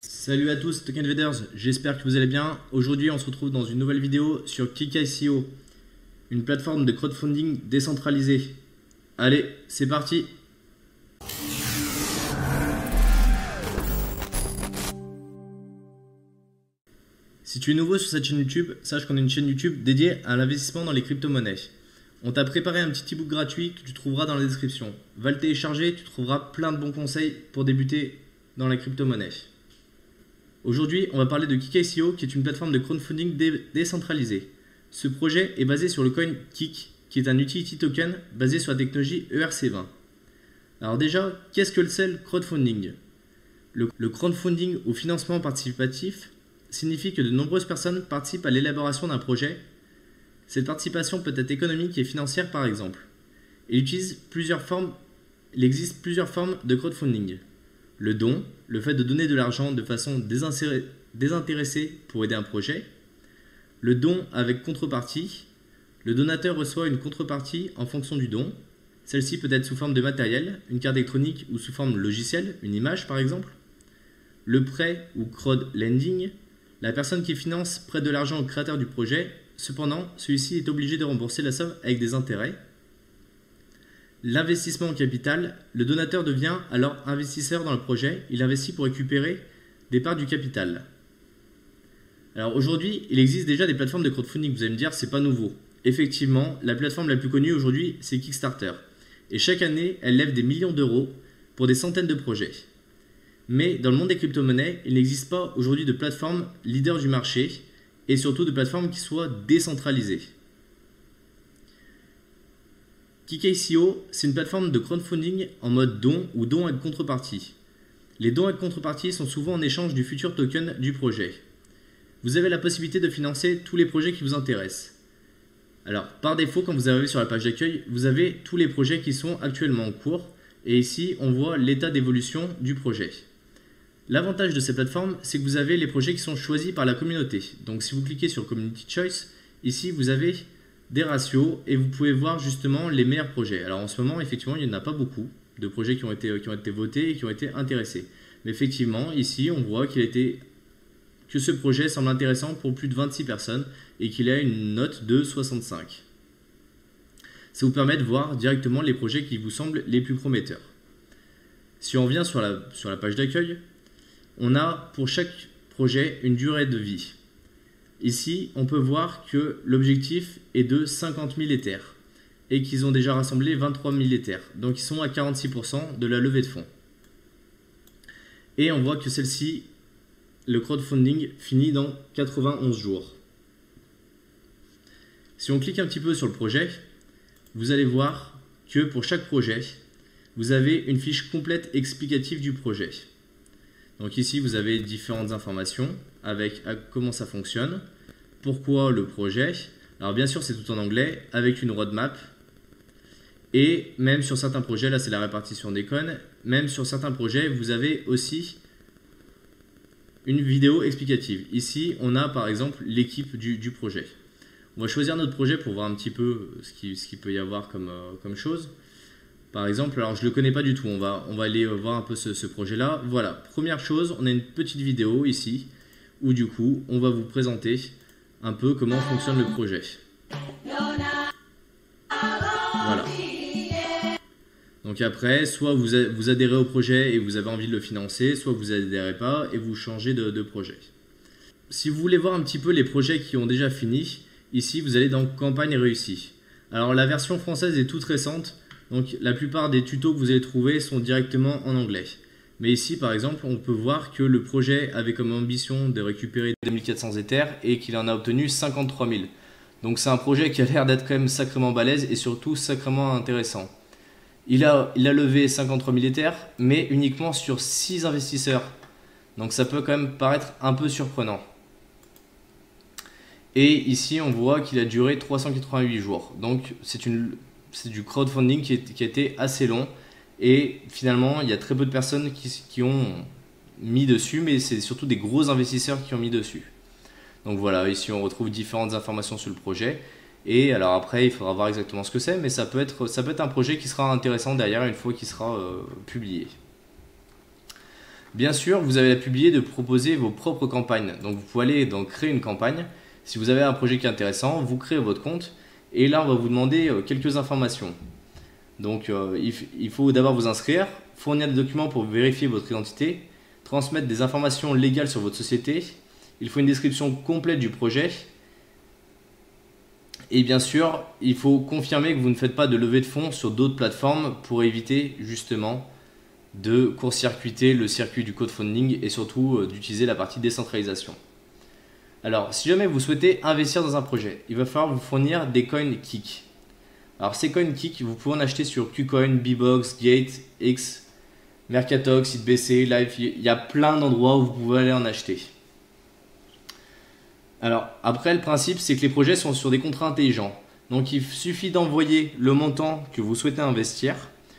Salut à tous Token Invaders, j'espère que vous allez bien. Aujourd'hui on se retrouve dans une nouvelle vidéo sur Kick.io, une plateforme de crowdfunding décentralisée. Allez, c'est parti. Si tu es nouveau sur cette chaîne YouTube, sache qu'on est une chaîne YouTube dédiée à l'investissement dans les crypto-monnaies. On t'a préparé un petit e-book gratuit que tu trouveras dans la description. Va le télécharger, tu trouveras plein de bons conseils pour débuter dans la crypto-monnaie. Aujourd'hui, on va parler de Kick.io qui est une plateforme de crowdfunding décentralisée. Ce projet est basé sur le coin Kick, qui est un utility token basé sur la technologie ERC20. Alors déjà, qu'est-ce que c'est le crowdfunding ? Le crowdfunding ou financement participatif signifie que de nombreuses personnes participent à l'élaboration d'un projet. Cette participation peut être économique et financière par exemple. Il existe plusieurs formes de crowdfunding. Le don, le fait de donner de l'argent de façon désintéressée pour aider un projet. Le don avec contrepartie. Le donateur reçoit une contrepartie en fonction du don. Celle-ci peut être sous forme de matériel, une carte électronique ou sous forme logicielle, une image par exemple. Le prêt ou crowdlending. La personne qui finance prête de l'argent au créateur du projet. Cependant, celui-ci est obligé de rembourser la somme avec des intérêts. L'investissement en capital, le donateur devient alors investisseur dans le projet, il investit pour récupérer des parts du capital. Alors aujourd'hui, il existe déjà des plateformes de crowdfunding, vous allez me dire, c'est pas nouveau. Effectivement, la plateforme la plus connue aujourd'hui, c'est Kickstarter. Et chaque année, elle lève des millions d'euros pour des centaines de projets. Mais dans le monde des crypto-monnaies, il n'existe pas aujourd'hui de plateforme leader du marché et surtout de plateforme qui soit décentralisée. Kick.io, c'est une plateforme de crowdfunding en mode don ou don avec contrepartie. Les dons avec contrepartie sont souvent en échange du futur token du projet. Vous avez la possibilité de financer tous les projets qui vous intéressent. Alors, par défaut, quand vous arrivez sur la page d'accueil, vous avez tous les projets qui sont actuellement en cours. Et ici, on voit l'état d'évolution du projet. L'avantage de ces plateformes, c'est que vous avez les projets qui sont choisis par la communauté. Donc, si vous cliquez sur Community Choice, ici, vous avez des ratios et vous pouvez voir justement les meilleurs projets. Alors en ce moment, effectivement, il n'y en a pas beaucoup de projets qui ont été votés et qui ont été intéressés. Mais effectivement, ici, on voit que ce projet semble intéressant pour plus de 26 personnes et qu'il a une note de 65. Ça vous permet de voir directement les projets qui vous semblent les plus prometteurs. Si on revient sur la page d'accueil, on a pour chaque projet une durée de vie. Ici, on peut voir que l'objectif est de 50 000 Ethers et qu'ils ont déjà rassemblé 23 000 Ethers. Donc, ils sont à 46% de la levée de fonds. Et on voit que celle-ci, le crowdfunding, finit dans 91 jours. Si on clique un petit peu sur le projet, vous allez voir que pour chaque projet, vous avez une fiche complète explicative du projet. Donc ici, vous avez différentes informations avec comment ça fonctionne, pourquoi le projet. Alors bien sûr, c'est tout en anglais, avec une roadmap. Et même sur certains projets, là c'est la répartition des coins, même sur certains projets, vous avez aussi une vidéo explicative. Ici, on a par exemple l'équipe du projet. On va choisir notre projet pour voir un petit peu ce qu'il peut y avoir comme chose. Par exemple, alors je ne le connais pas du tout, on va aller voir un peu ce projet-là. Voilà, première chose, on a une petite vidéo ici, où du coup, on va vous présenter un peu comment fonctionne le projet. Voilà. Donc après, soit vous adhérez au projet et vous avez envie de le financer, soit vous adhérez pas et vous changez de projet. Si vous voulez voir un petit peu les projets qui ont déjà fini, ici vous allez dans campagne réussie. Alors la version française est toute récente. Donc la plupart des tutos que vous allez trouver sont directement en anglais. Mais ici par exemple on peut voir que le projet avait comme ambition de récupérer 2400 Ethers et qu'il en a obtenu 53 000. Donc c'est un projet qui a l'air d'être quand même sacrément balèze et surtout sacrément intéressant. Il a levé 53 000 Ethers mais uniquement sur 6 investisseurs. Donc ça peut quand même paraître un peu surprenant. Et ici on voit qu'il a duré 388 jours. Donc c'est du crowdfunding qui a été assez long et finalement il y a très peu de personnes qui ont mis dessus, mais c'est surtout des gros investisseurs qui ont mis dessus. Donc voilà, ici on retrouve différentes informations sur le projet et alors après il faudra voir exactement ce que c'est, mais ça peut être un projet qui sera intéressant derrière une fois qu'il sera publié. Bien sûr, vous avez la publier de proposer vos propres campagnes. Donc vous pouvez aller dans créer une campagne. Si vous avez un projet qui est intéressant, vous créez votre compte et là on va vous demander quelques informations. Donc il faut d'abord vous inscrire, fournir des documents pour vérifier votre identité, transmettre des informations légales sur votre société. Il faut une description complète du projet. Et bien sûr, il faut confirmer que vous ne faites pas de levée de fonds sur d'autres plateformes pour éviter justement de court-circuiter le circuit du crowdfunding et surtout d'utiliser la partie décentralisation. Alors, si jamais vous souhaitez investir dans un projet, il va falloir vous fournir des coins Kik. Alors, ces coins Kik, vous pouvez en acheter sur KuCoin, Bbox, Gate, X, Mercatox, SiteBC, Live. Il y a plein d'endroits où vous pouvez aller en acheter. Alors, après, le principe, c'est que les projets sont sur des contrats intelligents. Donc, il suffit d'envoyer le montant que vous souhaitez investir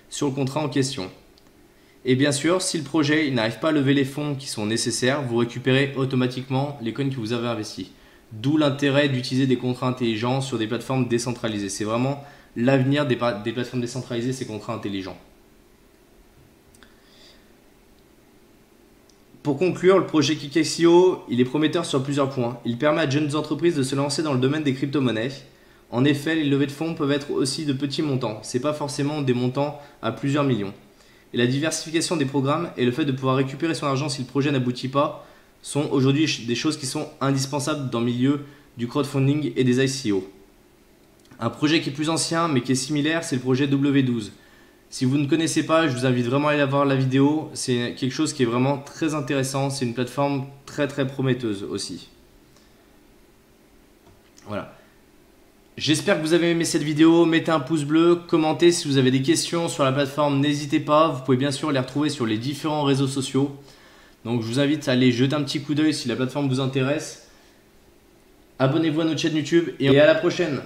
sur le contrat en question. Et bien sûr, si le projet n'arrive pas à lever les fonds qui sont nécessaires, vous récupérez automatiquement les coins que vous avez investis. D'où l'intérêt d'utiliser des contrats intelligents sur des plateformes décentralisées. C'est vraiment l'avenir des plateformes décentralisées, ces contrats intelligents. Pour conclure, le projet Kik.io, il est prometteur sur plusieurs points. Il permet à de jeunes entreprises de se lancer dans le domaine des crypto-monnaies. En effet, les levées de fonds peuvent être aussi de petits montants. Ce n'est pas forcément des montants à plusieurs millions. Et la diversification des programmes et le fait de pouvoir récupérer son argent si le projet n'aboutit pas sont aujourd'hui des choses qui sont indispensables dans le milieu du crowdfunding et des ICO. Un projet qui est plus ancien mais qui est similaire, c'est le projet W12. Si vous ne connaissez pas, je vous invite vraiment à aller voir la vidéo. C'est quelque chose qui est vraiment très intéressant. C'est une plateforme très prometteuse aussi. Voilà. J'espère que vous avez aimé cette vidéo. Mettez un pouce bleu, commentez si vous avez des questions sur la plateforme. N'hésitez pas. Vous pouvez bien sûr les retrouver sur les différents réseaux sociaux. Donc je vous invite à aller jeter un petit coup d'œil si la plateforme vous intéresse. Abonnez-vous à notre chaîne YouTube et à la prochaine.